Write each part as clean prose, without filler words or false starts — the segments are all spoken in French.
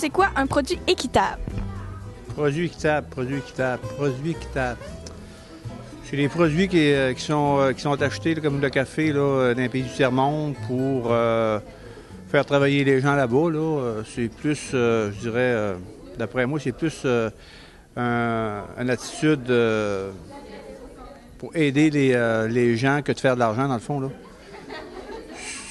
c'est quoi un produit équitable? Produit équitable, produit équitable, produit équitable. C'est les produits qui sont achetés, là, comme le café, là, dans les pays du tiers-monde pour faire travailler les gens là-bas. Là. C'est plus, je dirais, d'après moi, c'est plus une attitude pour aider les gens que de faire de l'argent, dans le fond. Là.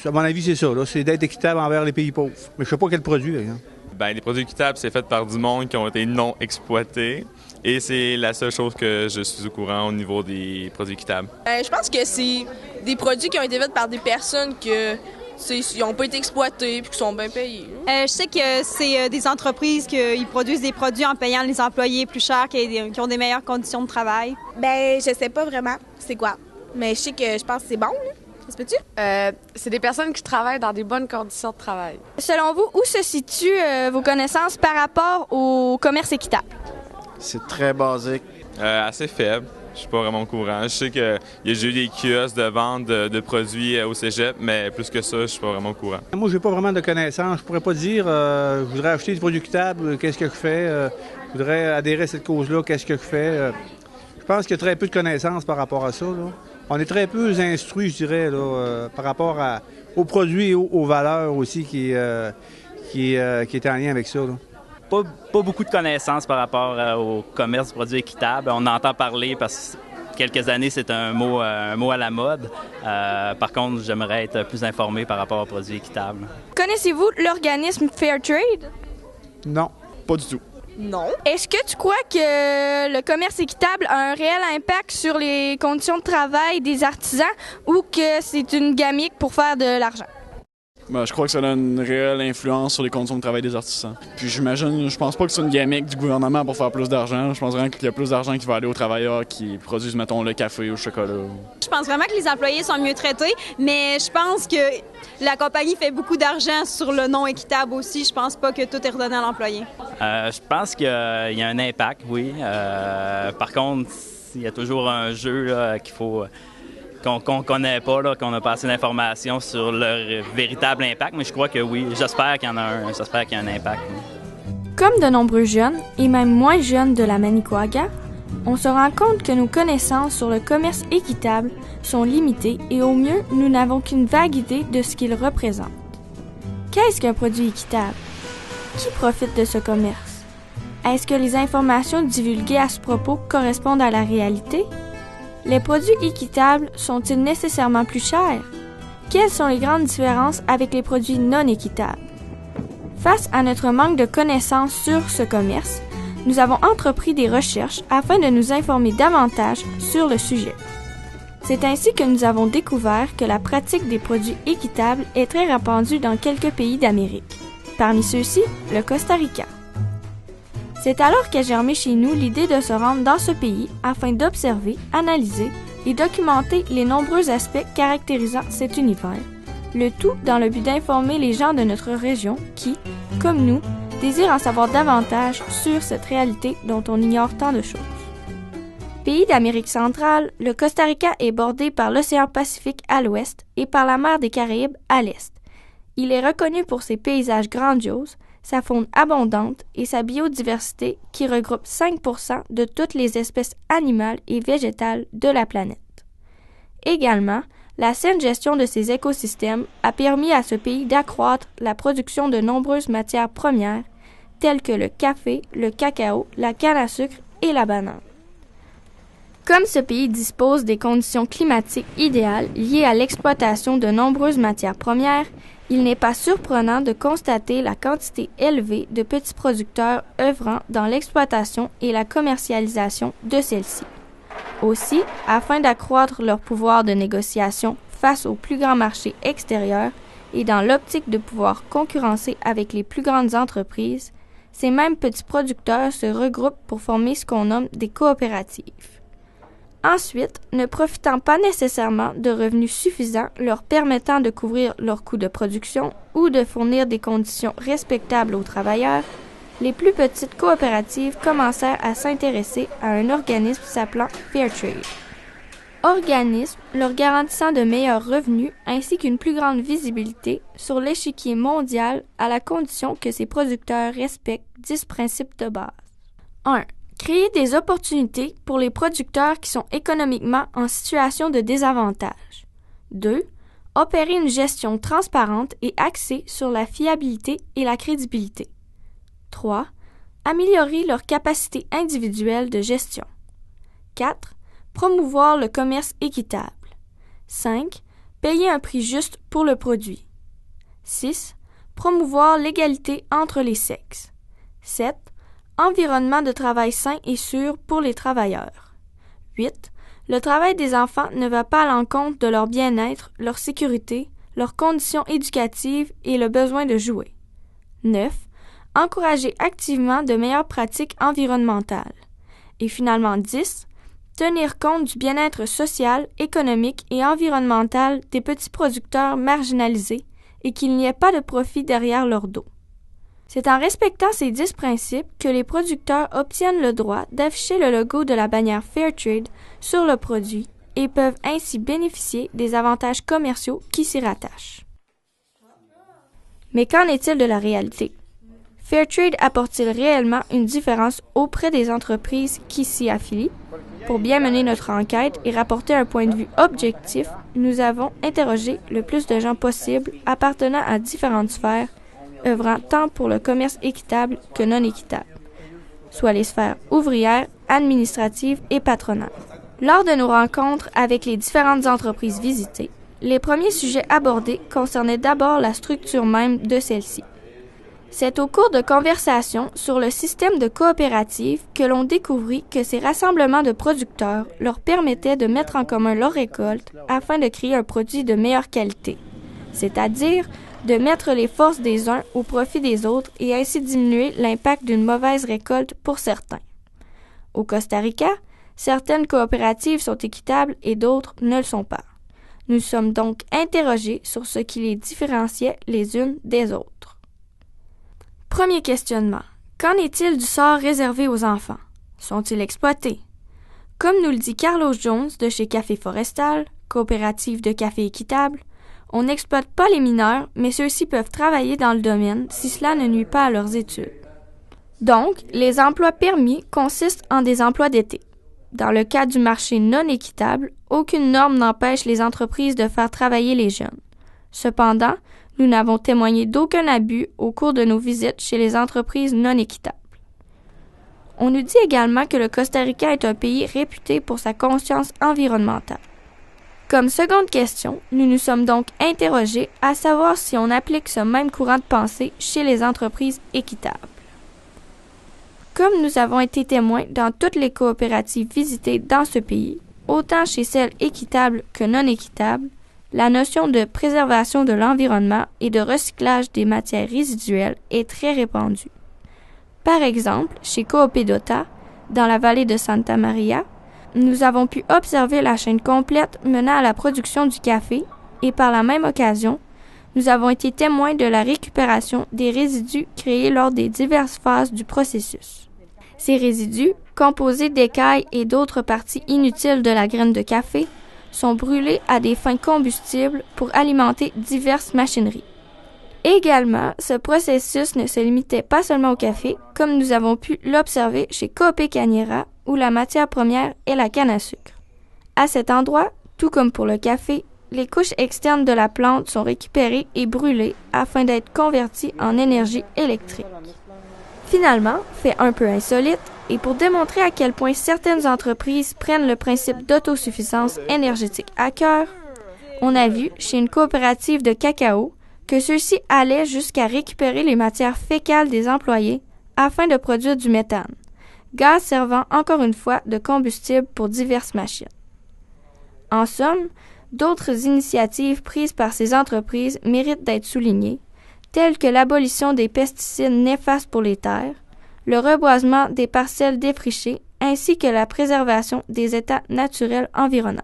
À mon avis, c'est ça. Là. C'est d'être équitable envers les pays pauvres. Mais je ne sais pas quel produit, hein. Bien, les produits équitables, c'est fait par du monde qui ont été non exploités. Et c'est la seule chose que je suis au courant au niveau des produits équitables. Je pense que c'est des produits qui ont été faits par des personnes qui n'ont pas été exploités et qui sont bien payés. Je sais que c'est des entreprises qui produisent des produits en payant les employés plus cher, qui ont des meilleures conditions de travail. Ben, je sais pas vraiment c'est quoi. Mais je sais que je pense que c'est bon, là. Ça se peut-tu? C'est des personnes qui travaillent dans des bonnes conditions de travail. Selon vous, où se situent vos connaissances par rapport au commerce équitable? C'est très basique. Assez faible. Je suis pas vraiment au courant. Je sais qu'il y a déjà eu des kiosques de vente de produits au cégep, mais plus que ça, je suis pas vraiment au courant. Moi, j'ai pas vraiment de connaissances. Je pourrais pas dire je voudrais acheter des produits équitables, qu'est-ce que je fais? Je voudrais adhérer à cette cause-là, qu'est-ce que je fais? Je pense qu'il y a très peu de connaissances par rapport à ça, là. On est très peu instruits, je dirais, là, par rapport aux produits et aux valeurs aussi qui est en lien avec ça, là. Pas beaucoup de connaissances par rapport au commerce du produit équitable. On entend parler parce que quelques années, c'est un mot à la mode. Par contre, j'aimerais être plus informé par rapport aux produits équitables. Connaissez-vous l'organisme Fairtrade? Non, pas du tout. Non. Est-ce que tu crois que le commerce équitable a un réel impact sur les conditions de travail des artisans ou que c'est une gamique pour faire de l'argent? Je crois que ça a une réelle influence sur les conditions de travail des artisans. Puis je pense pas que c'est une gimmick du gouvernement pour faire plus d'argent. Je pense vraiment qu'il y a plus d'argent qui va aller aux travailleurs qui produisent, mettons, le café ou le chocolat. Je pense vraiment que les employés sont mieux traités, mais je pense que la compagnie fait beaucoup d'argent sur le non équitable aussi. Je pense pas que tout est redonné à l'employé. Je pense qu'il y a un impact, oui. Par contre, il y a toujours un jeu là, qu'il faut... qu'on connaît pas, là, qu'on n'a pas assez d'informations sur leur véritable impact, mais je crois que oui, j'espère qu'il y en a un, j'espère qu'il y a un impact. Oui. Comme de nombreux jeunes, et même moins jeunes de la Manicouagan, on se rend compte que nos connaissances sur le commerce équitable sont limitées et au mieux, nous n'avons qu'une vague idée de ce qu'il représente. Qu'est-ce qu'un produit équitable? Qui profite de ce commerce? Est-ce que les informations divulguées à ce propos correspondent à la réalité? Les produits équitables sont-ils nécessairement plus chers? Quelles sont les grandes différences avec les produits non équitables? Face à notre manque de connaissances sur ce commerce, nous avons entrepris des recherches afin de nous informer davantage sur le sujet. C'est ainsi que nous avons découvert que la pratique des produits équitables est très répandue dans quelques pays d'Amérique. Parmi ceux-ci, le Costa Rica. C'est alors qu'a germé chez nous l'idée de se rendre dans ce pays afin d'observer, analyser et documenter les nombreux aspects caractérisant cet univers, le tout dans le but d'informer les gens de notre région qui, comme nous, désirent en savoir davantage sur cette réalité dont on ignore tant de choses. Pays d'Amérique centrale, le Costa Rica est bordé par l'océan Pacifique à l'ouest et par la mer des Caraïbes à l'est. Il est reconnu pour ses paysages grandioses, sa faune abondante et sa biodiversité qui regroupe 5% de toutes les espèces animales et végétales de la planète. Également, la saine gestion de ses écosystèmes a permis à ce pays d'accroître la production de nombreuses matières premières telles que le café, le cacao, la canne à sucre et la banane. Comme ce pays dispose des conditions climatiques idéales liées à l'exploitation de nombreuses matières premières, il n'est pas surprenant de constater la quantité élevée de petits producteurs œuvrant dans l'exploitation et la commercialisation de celles-ci. Aussi, afin d'accroître leur pouvoir de négociation face aux plus grands marchés extérieurs et dans l'optique de pouvoir concurrencer avec les plus grandes entreprises, ces mêmes petits producteurs se regroupent pour former ce qu'on nomme des coopératives. Ensuite, ne profitant pas nécessairement de revenus suffisants leur permettant de couvrir leurs coûts de production ou de fournir des conditions respectables aux travailleurs, les plus petites coopératives commencèrent à s'intéresser à un organisme s'appelant Fairtrade. organismes leur garantissant de meilleurs revenus ainsi qu'une plus grande visibilité sur l'échiquier mondial à la condition que ces producteurs respectent 10 principes de base. 1. Créer des opportunités pour les producteurs qui sont économiquement en situation de désavantage. 2. Opérer une gestion transparente et axée sur la fiabilité et la crédibilité. 3. Améliorer leur capacité individuelle de gestion. 4. Promouvoir le commerce équitable. 5. Payer un prix juste pour le produit. 6. Promouvoir l'égalité entre les sexes. 7. Environnement de travail sain et sûr pour les travailleurs. 8. Le travail des enfants ne va pas à l'encontre de leur bien-être, leur sécurité, leurs conditions éducatives et le besoin de jouer. 9. Encourager activement de meilleures pratiques environnementales. Et finalement 10. Tenir compte du bien-être social, économique et environnemental des petits producteurs marginalisés et qu'il n'y ait pas de profit derrière leur dos. C'est en respectant ces 10 principes que les producteurs obtiennent le droit d'afficher le logo de la bannière Fairtrade sur le produit et peuvent ainsi bénéficier des avantages commerciaux qui s'y rattachent. Mais qu'en est-il de la réalité? Fairtrade apporte-t-il réellement une différence auprès des entreprises qui s'y affilient? Pour bien mener notre enquête et rapporter un point de vue objectif, nous avons interrogé le plus de gens possible appartenant à différentes sphères, œuvrant tant pour le commerce équitable que non équitable, soit les sphères ouvrières, administratives et patronales. Lors de nos rencontres avec les différentes entreprises visitées, les premiers sujets abordés concernaient d'abord la structure même de celle-ci. C'est au cours de conversations sur le système de coopérative que l'on découvrit que ces rassemblements de producteurs leur permettaient de mettre en commun leurs récoltes afin de créer un produit de meilleure qualité, c'est-à-dire de mettre les forces des uns au profit des autres et ainsi diminuer l'impact d'une mauvaise récolte pour certains. Au Costa Rica, certaines coopératives sont équitables et d'autres ne le sont pas. Nous sommes donc interrogés sur ce qui les différenciait les unes des autres. Premier questionnement. Qu'en est-il du sort réservé aux enfants? Sont-ils exploités? Comme nous le dit Carlos Jones de chez Café Forestal, coopérative de café équitable, on n'exploite pas les mineurs, mais ceux-ci peuvent travailler dans le domaine si cela ne nuit pas à leurs études. Donc, les emplois permis consistent en des emplois d'été. Dans le cas du marché non équitable, aucune norme n'empêche les entreprises de faire travailler les jeunes. Cependant, nous n'avons témoigné d'aucun abus au cours de nos visites chez les entreprises non équitables. On nous dit également que le Costa Rica est un pays réputé pour sa conscience environnementale. Comme seconde question, nous nous sommes donc interrogés à savoir si on applique ce même courant de pensée chez les entreprises équitables. Comme nous avons été témoins dans toutes les coopératives visitées dans ce pays, autant chez celles équitables que non équitables, la notion de préservation de l'environnement et de recyclage des matières résiduelles est très répandue. Par exemple, chez Coopédota, dans la vallée de Santa Maria, nous avons pu observer la chaîne complète menant à la production du café et par la même occasion, nous avons été témoins de la récupération des résidus créés lors des diverses phases du processus. Ces résidus, composés d'écailles et d'autres parties inutiles de la graine de café, sont brûlés à des fins combustibles pour alimenter diverses machineries. Également, ce processus ne se limitait pas seulement au café, comme nous avons pu l'observer chez Coopé Cañera, où la matière première est la canne à sucre. À cet endroit, tout comme pour le café, les couches externes de la plante sont récupérées et brûlées afin d'être converties en énergie électrique. Finalement, fait un peu insolite, et pour démontrer à quel point certaines entreprises prennent le principe d'autosuffisance énergétique à cœur, on a vu chez une coopérative de cacao que ceux-ci allaient jusqu'à récupérer les matières fécales des employés afin de produire du méthane, gaz servant encore une fois de combustible pour diverses machines. En somme, d'autres initiatives prises par ces entreprises méritent d'être soulignées, telles que l'abolition des pesticides néfastes pour les terres, le reboisement des parcelles défrichées ainsi que la préservation des états naturels environnants.